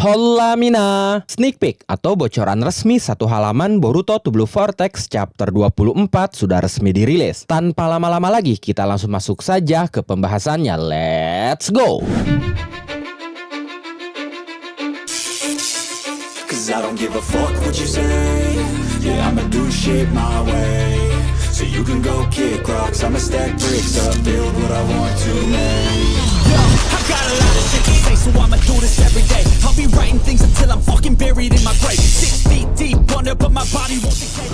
Hola Mina! Sneak peek atau bocoran resmi satu halaman Boruto to Blue Vortex chapter 24 sudah resmi dirilis. Tanpa lama-lama lagi, kita langsung masuk saja ke pembahasannya. Let's go! Cause I don't give a fuck what you say. Yeah, I'ma do shit my way. So you can go kick rocks, I'ma stack bricks up, build what I want to make. Yo, I got a lot of shit to say, so I'ma do this every day. I'll be writing things until I'm fucking buried in my grave. 6 feet deep under, but my body won't decay.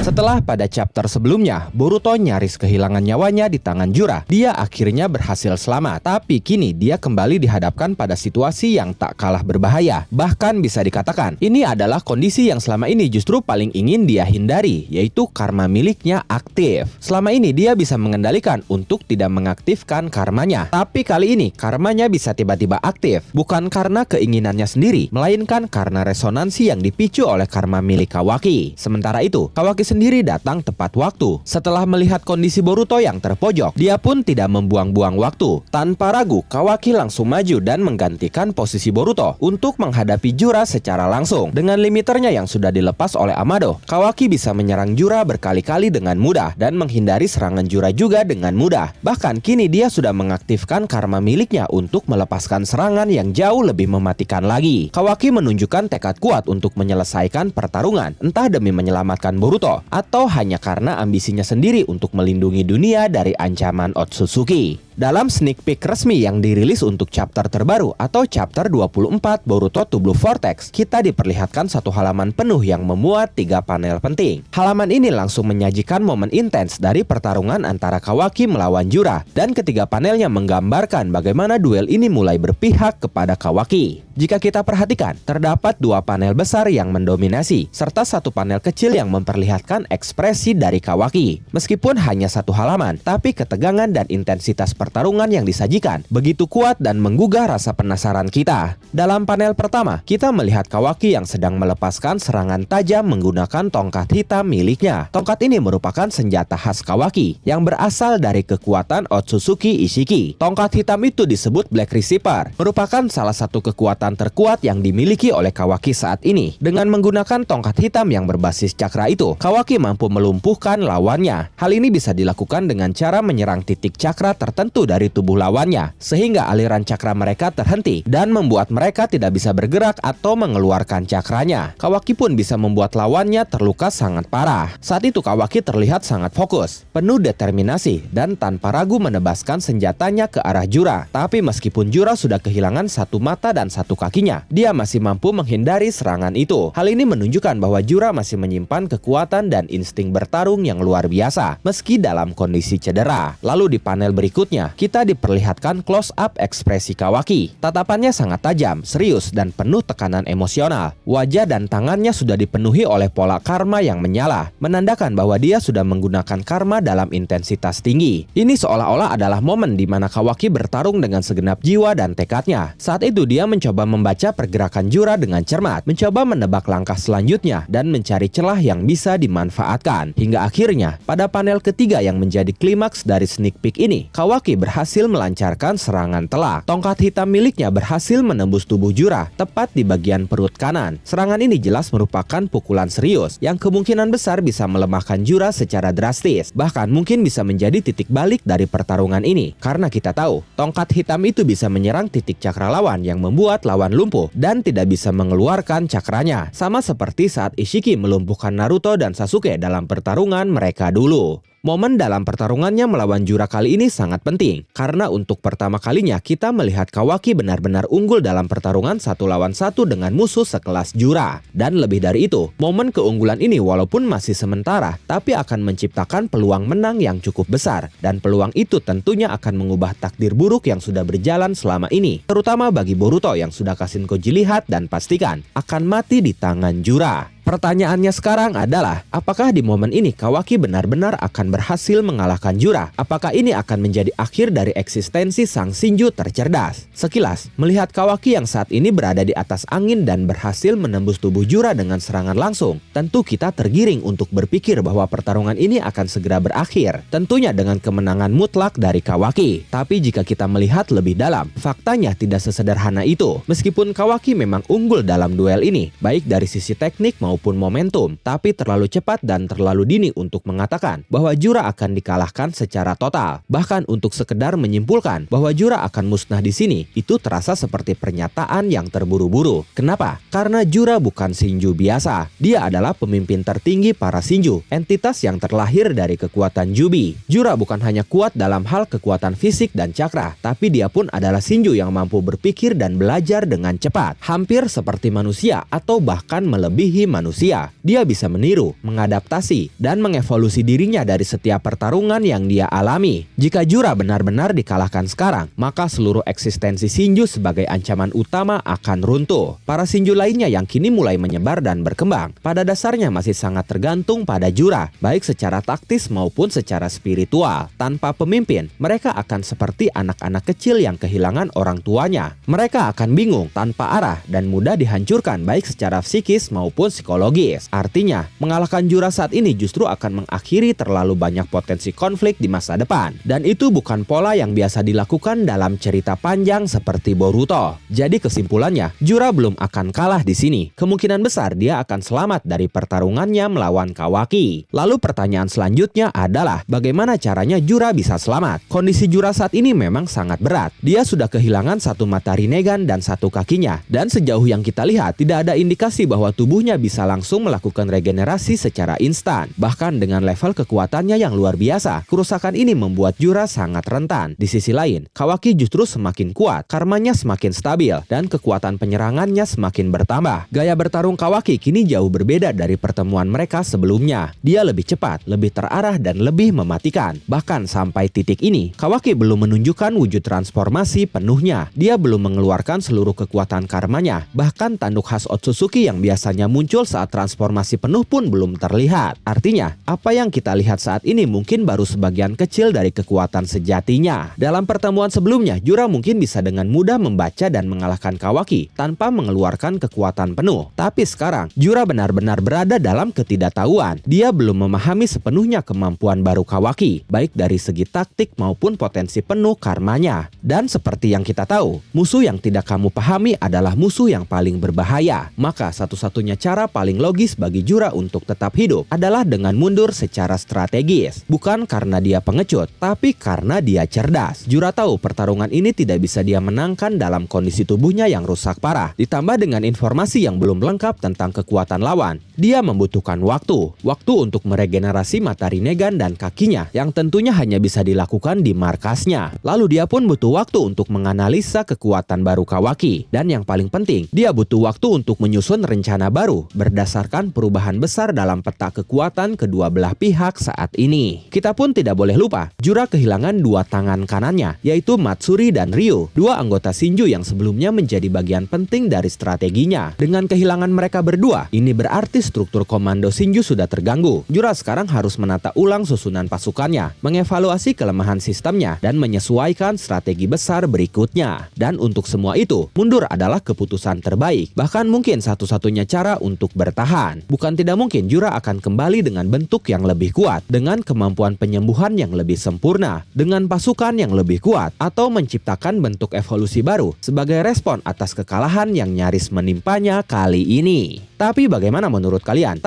Setelah pada chapter sebelumnya, Boruto nyaris kehilangan nyawanya di tangan Jura. Dia akhirnya berhasil selamat, tapi kini dia kembali dihadapkan pada situasi yang tak kalah berbahaya. Bahkan bisa dikatakan, ini adalah kondisi yang selama ini justru paling ingin dia hindari, yaitu karma miliknya aktif. Selama ini dia bisa mengendalikan untuk tidak mengaktifkan karmanya. Tapi kali ini, karmanya bisa tiba-tiba aktif. Bukan karena keinginannya sendiri, melainkan karena resonansi yang dipicu oleh karma milik Kawaki. Sementara itu, Kawaki sendiri datang tepat waktu. Setelah melihat kondisi Boruto yang terpojok, dia pun tidak membuang-buang waktu. Tanpa ragu, Kawaki langsung maju dan menggantikan posisi Boruto untuk menghadapi Jura secara langsung. Dengan limiternya yang sudah dilepas oleh Amado, Kawaki bisa menyerang Jura berkali-kali dengan mudah dan menghindari serangan Jura juga dengan mudah. Bahkan kini dia sudah mengaktifkan karma miliknya untuk melepaskan serangan yang jauh lebih mematikan lagi. Kawaki menunjukkan tekad kuat untuk menyelesaikan pertarungan, entah demi menyelamatkan Boruto atau hanya karena ambisinya sendiri untuk melindungi dunia dari ancaman Otsutsuki. Dalam sneak peek resmi yang dirilis untuk chapter terbaru atau chapter 24 Boruto to Blue Vortex, kita diperlihatkan satu halaman penuh yang memuat 3 panel penting. Halaman ini langsung menyajikan momen intens dari pertarungan antara Kawaki melawan Jura, dan ketiga panelnya menggambarkan bagaimana duel ini mulai berpihak kepada Kawaki. Jika kita perhatikan, terdapat 2 panel besar yang mendominasi, serta 1 panel kecil yang memperlihatkan ekspresi dari Kawaki. Meskipun hanya 1 halaman, tapi ketegangan dan intensitas pertarungan yang disajikan begitu kuat dan menggugah rasa penasaran kita. Dalam panel pertama, kita melihat Kawaki yang sedang melepaskan serangan tajam menggunakan tongkat hitam miliknya. Tongkat ini merupakan senjata khas Kawaki yang berasal dari kekuatan Otsutsuki Ishiki. Tongkat hitam itu disebut Black Receiver, merupakan salah satu kekuatan terkuat yang dimiliki oleh Kawaki saat ini. Dengan menggunakan tongkat hitam yang berbasis cakra itu, Kawaki mampu melumpuhkan lawannya. Hal ini bisa dilakukan dengan cara menyerang titik cakra tertentu dari tubuh lawannya, sehingga aliran cakra mereka terhenti dan membuat mereka tidak bisa bergerak atau mengeluarkan cakranya. Kawaki pun bisa membuat lawannya terluka sangat parah. Saat itu Kawaki terlihat sangat fokus, penuh determinasi, dan tanpa ragu menebaskan senjatanya ke arah Jura. Tapi meskipun Jura sudah kehilangan 1 mata dan 1 kakinya, dia masih mampu menghindari serangan itu. Hal ini menunjukkan bahwa Jura masih menyimpan kekuatan dan insting bertarung yang luar biasa, meski dalam kondisi cedera. Lalu di panel berikutnya, kita diperlihatkan close up ekspresi Kawaki. Tatapannya sangat tajam, serius, dan penuh tekanan emosional. Wajah dan tangannya sudah dipenuhi oleh pola karma yang menyala, menandakan bahwa dia sudah menggunakan karma dalam intensitas tinggi. Ini seolah-olah adalah momen di mana Kawaki bertarung dengan segenap jiwa dan tekadnya. Saat itu dia mencoba membaca pergerakan Jura dengan cermat, mencoba menebak langkah selanjutnya, dan mencari celah yang bisa dimanfaatkan. Hingga akhirnya, pada panel ketiga yang menjadi klimaks dari sneak peek ini, Kawaki berhasil melancarkan serangan telak. Tongkat hitam miliknya berhasil menembus tubuh Jura, tepat di bagian perut kanan. Serangan ini jelas merupakan pukulan serius, yang kemungkinan besar bisa melemahkan Jura secara drastis. Bahkan mungkin bisa menjadi titik balik dari pertarungan ini. Karena kita tahu, tongkat hitam itu bisa menyerang titik cakra lawan yang membuat lawan lumpuh dan tidak bisa mengeluarkan cakranya. Sama seperti saat Ishiki melumpuhkan Naruto dan Sasuke dalam pertarungan mereka dulu. Momen dalam pertarungannya melawan Jura kali ini sangat penting, karena untuk pertama kalinya kita melihat Kawaki benar-benar unggul dalam pertarungan 1 lawan 1 dengan musuh sekelas Jura. Dan lebih dari itu, momen keunggulan ini walaupun masih sementara, tapi akan menciptakan peluang menang yang cukup besar, dan peluang itu tentunya akan mengubah takdir buruk yang sudah berjalan selama ini, terutama bagi Boruto yang sudah Kashin Koji lihat dan pastikan akan mati di tangan Jura. Pertanyaannya sekarang adalah, apakah di momen ini Kawaki benar-benar akan berhasil mengalahkan Jura? Apakah ini akan menjadi akhir dari eksistensi sang Shinju tercerdas? Sekilas, melihat Kawaki yang saat ini berada di atas angin dan berhasil menembus tubuh Jura dengan serangan langsung, tentu kita tergiring untuk berpikir bahwa pertarungan ini akan segera berakhir. Tentunya dengan kemenangan mutlak dari Kawaki. Tapi jika kita melihat lebih dalam, faktanya tidak sesederhana itu. Meskipun Kawaki memang unggul dalam duel ini, baik dari sisi teknik maupun momentum, tapi terlalu cepat dan terlalu dini untuk mengatakan bahwa Jura akan dikalahkan secara total. Bahkan untuk sekedar menyimpulkan bahwa Jura akan musnah di sini, itu terasa seperti pernyataan yang terburu-buru. Kenapa? Karena Jura bukan Shinju biasa. Dia adalah pemimpin tertinggi para Shinju, entitas yang terlahir dari kekuatan Jubi. Jura bukan hanya kuat dalam hal kekuatan fisik dan cakra, tapi dia pun adalah Shinju yang mampu berpikir dan belajar dengan cepat, hampir seperti manusia atau bahkan melebihi manusia. Dia bisa meniru, mengadaptasi, dan mengevolusi dirinya dari setiap pertarungan yang dia alami. Jika Jura benar-benar dikalahkan sekarang, maka seluruh eksistensi Shinju sebagai ancaman utama akan runtuh. Para Shinju lainnya yang kini mulai menyebar dan berkembang, pada dasarnya masih sangat tergantung pada Jura, baik secara taktis maupun secara spiritual. Tanpa pemimpin, mereka akan seperti anak-anak kecil yang kehilangan orang tuanya. Mereka akan bingung, tanpa arah, dan mudah dihancurkan baik secara psikis maupun psikologis. Artinya, mengalahkan Jura saat ini justru akan mengakhiri terlalu banyak potensi konflik di masa depan. Dan itu bukan pola yang biasa dilakukan dalam cerita panjang seperti Boruto. Jadi kesimpulannya, Jura belum akan kalah di sini. Kemungkinan besar dia akan selamat dari pertarungannya melawan Kawaki. Lalu pertanyaan selanjutnya adalah, bagaimana caranya Jura bisa selamat? Kondisi Jura saat ini memang sangat berat. Dia sudah kehilangan satu mata Rinnegan dan satu kakinya. Dan sejauh yang kita lihat, tidak ada indikasi bahwa tubuhnya bisa langsung melakukan regenerasi secara instan. Bahkan dengan level kekuatannya yang luar biasa, kerusakan ini membuat Jura sangat rentan. Di sisi lain, Kawaki justru semakin kuat, karmanya semakin stabil, dan kekuatan penyerangannya semakin bertambah. Gaya bertarung Kawaki kini jauh berbeda dari pertemuan mereka sebelumnya. Dia lebih cepat, lebih terarah, dan lebih mematikan. Bahkan sampai titik ini, Kawaki belum menunjukkan wujud transformasi penuhnya. Dia belum mengeluarkan seluruh kekuatan karmanya. Bahkan tanduk khas Otsutsuki yang biasanya muncul saat transformasi penuh pun belum terlihat. Artinya, apa yang kita lihat saat ini mungkin baru sebagian kecil dari kekuatan sejatinya. Dalam pertemuan sebelumnya, Jura mungkin bisa dengan mudah membaca dan mengalahkan Kawaki tanpa mengeluarkan kekuatan penuh. Tapi sekarang, Jura benar-benar berada dalam ketidaktahuan. Dia belum memahami sepenuhnya kemampuan baru Kawaki, baik dari segi taktik maupun potensi penuh karmanya. Dan seperti yang kita tahu, musuh yang tidak kamu pahami adalah musuh yang paling berbahaya. Maka satu-satunya cara paling logis bagi Jura untuk tetap hidup adalah dengan mundur secara strategis. Bukan karena dia pengecut, tapi karena dia cerdas. Jura tahu pertarungan ini tidak bisa dia menangkan dalam kondisi tubuhnya yang rusak parah. Ditambah dengan informasi yang belum lengkap tentang kekuatan lawan, dia membutuhkan waktu. Waktu untuk meregenerasi mata Rinnegan dan kakinya, yang tentunya hanya bisa dilakukan di markasnya. Lalu dia pun butuh waktu untuk menganalisa kekuatan baru Kawaki. Dan yang paling penting, dia butuh waktu untuk menyusun rencana baru berdasarkan perubahan besar dalam peta kekuatan kedua belah pihak saat ini. Kita pun tidak boleh lupa, Jura kehilangan dua tangan kanannya, yaitu Matsuri dan Ryu, dua anggota Shinju yang sebelumnya menjadi bagian penting dari strateginya. Dengan kehilangan mereka berdua, ini berarti struktur komando Shinju sudah terganggu. Jura sekarang harus menata ulang susunan pasukannya, mengevaluasi kelemahan sistemnya, dan menyesuaikan strategi besar berikutnya. Dan untuk semua itu, mundur adalah keputusan terbaik, bahkan mungkin satu-satunya cara untuk bertahan. Bukan tidak mungkin Jura akan kembali dengan bentuk yang lebih kuat, dengan kemampuan penyembuhan yang lebih sempurna, dengan pasukan yang lebih kuat, atau menciptakan bentuk evolusi baru sebagai respon atas kekalahan yang nyaris menimpanya kali ini. Tapi bagaimana menurut kalian?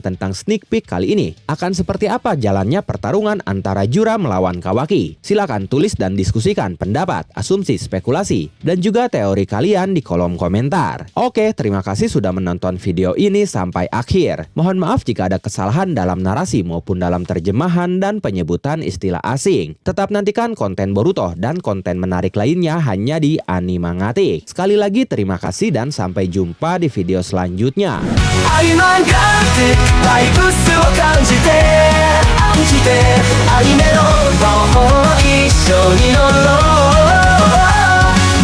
Tentang sneak peek kali ini? Akan seperti apa jalannya pertarungan antara Jura melawan Kawaki? Silakan tulis dan diskusikan pendapat, asumsi, spekulasi, dan juga teori kalian di kolom komentar. Oke, terima kasih sudah menonton video ini sampai akhir. Mohon maaf jika ada kesalahan dalam narasi maupun dalam terjemahan dan penyebutan istilah asing. Tetap nantikan konten Boruto dan konten menarik lainnya hanya di Animangatik. Sekali lagi terima kasih dan sampai jumpa di video selanjutnya.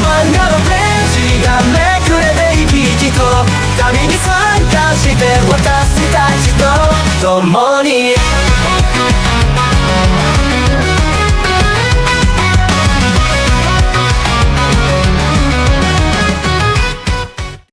Mangaのページがめくれていき人旅に参加私たちと共に